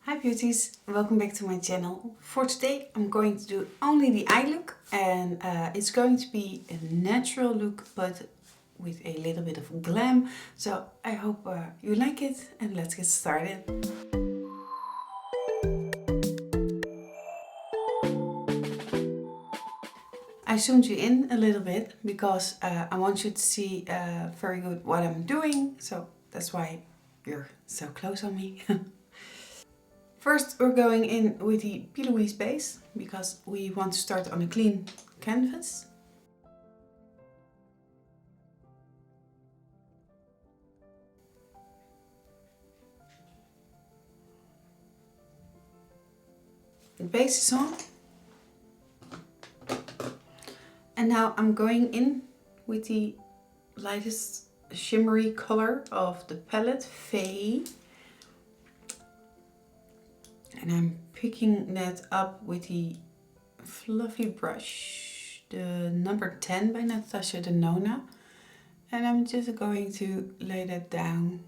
Hi beauties, welcome back to my channel. For today I'm going to do only the eye look and it's going to be a natural look but with a little bit of glam. So I hope you like it and let's get started. I zoomed you in a little bit because I want you to see very good what I'm doing. So that's why you're so close on me. First we're going in with the pillowy base because we want to start on a clean canvas. The base is on. And now I'm going in with the lightest shimmery color of the palette, Faye. And I'm picking that up with the fluffy brush, the number 10 by Natasha Denona. And I'm just going to lay that down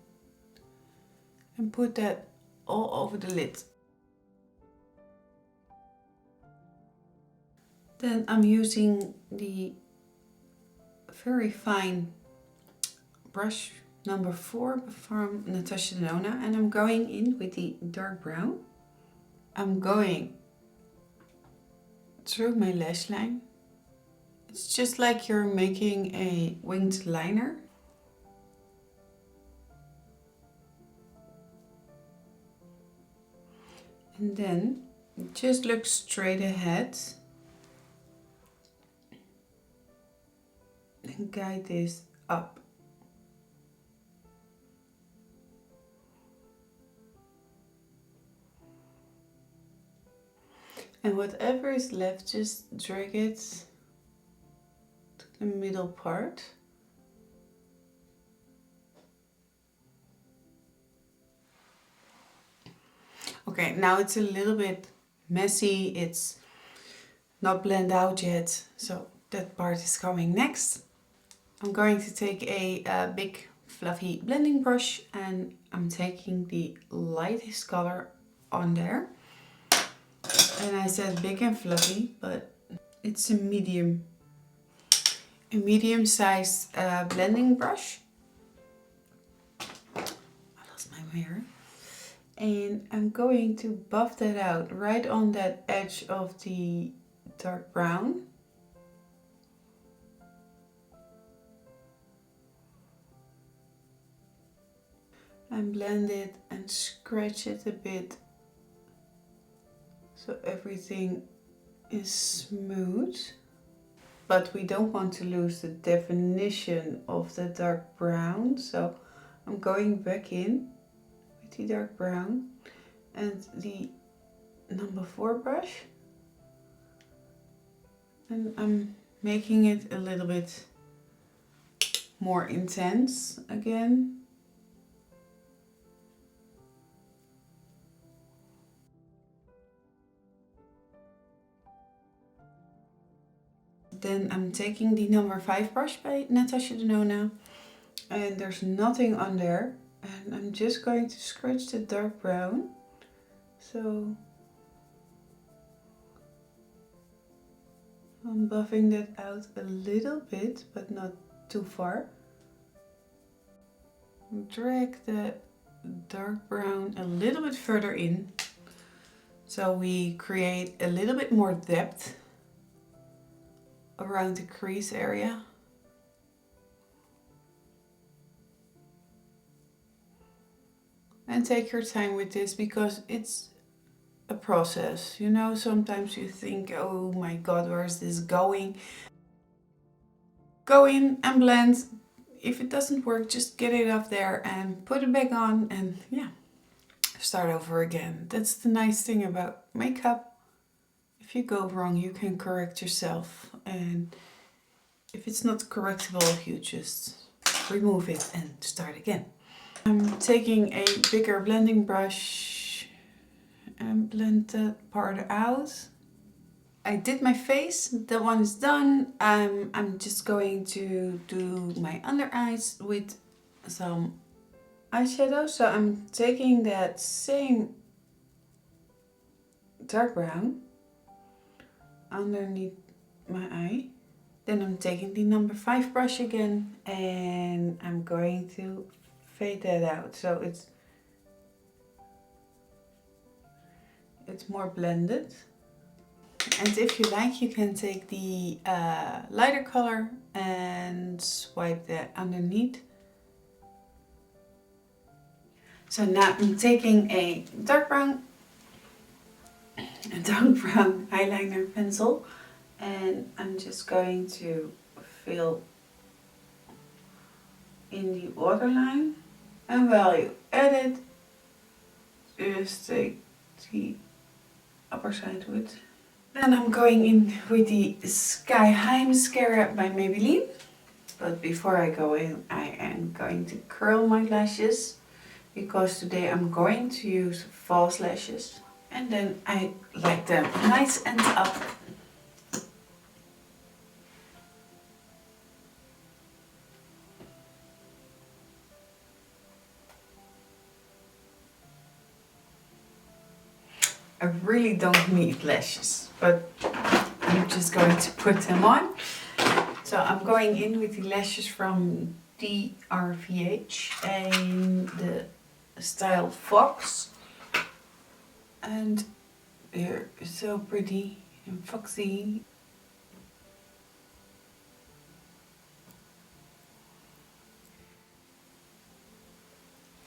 and put that all over the lid. Then I'm using the very fine brush number 4 from Natasha Denona and I'm going in with the dark brown. I'm going through my lash line. It's just like you're making a winged liner. And then just look straight ahead and guide this up. And whatever is left, just drag it to the middle part. Okay, now it's a little bit messy. It's not blend out yet, so that part is coming next. I'm going to take a big fluffy blending brush and I'm taking the lightest color on there. And I said big and fluffy, but it's a medium-sized blending brush. I lost my mirror. And I'm going to buff that out right on that edge of the dark brown. And blend it and scratch it a bit so everything is smooth. But we don't want to lose the definition of the dark brown, so I'm going back in with the dark brown and the number 4 brush, and I'm making it a little bit more intense again. Then I'm taking the number 5 brush by Natasha Denona and there's nothing on there and I'm just going to scratch the dark brown. So I'm buffing that out a little bit but not too far. Drag the dark brown a little bit further in so we create a little bit more depth around the crease area. And take your time with this because it's a process. You know, sometimes you think, oh my god, where is this going? Go in and blend. If it doesn't work, just get it up there and put it back on and yeah, start over again. That's the nice thing about makeup. If you go wrong, you can correct yourself, and if it's not correctable, you just remove it and start again. I'm taking a bigger blending brush and blend that part out. I did my face, that one is done. I'm just going to do my under eyes with some eyeshadow. So I'm taking that same dark brown underneath my eye. Then I'm taking the number 5 brush again and I'm going to fade that out so it's more blended. And if you like, you can take the lighter color and swipe that underneath. So now I'm taking a dark brown eyeliner pencil and I'm just going to fill in the waterline. And while you add it, just take the upper side of it. Then I'm going in with the Sky High Mascara by Maybelline. But before I go in, I am going to curl my lashes because today I'm going to use false lashes. And then I like them nice and up. I really don't need lashes, but I'm just going to put them on. So I'm going in with the lashes from DRVH and the style Fox. And they're so pretty and foxy.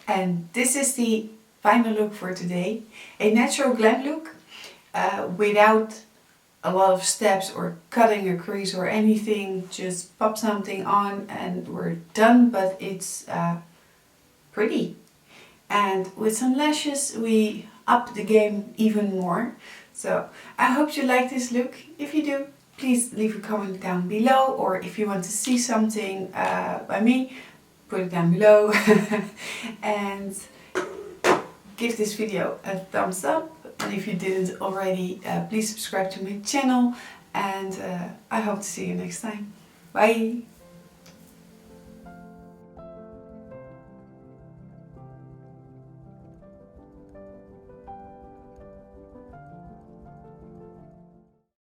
And this is the final look for today. A natural glam look without a lot of steps or cutting a crease or anything. Just pop something on and we're done, but it's pretty. And with some lashes we up the game even more. So I hope you like this look. If you do, please leave a comment down below, or if you want to see something by me, put it down below. And give this video a thumbs up, and if you didn't already, please subscribe to my channel, and I hope to see you next time. Bye!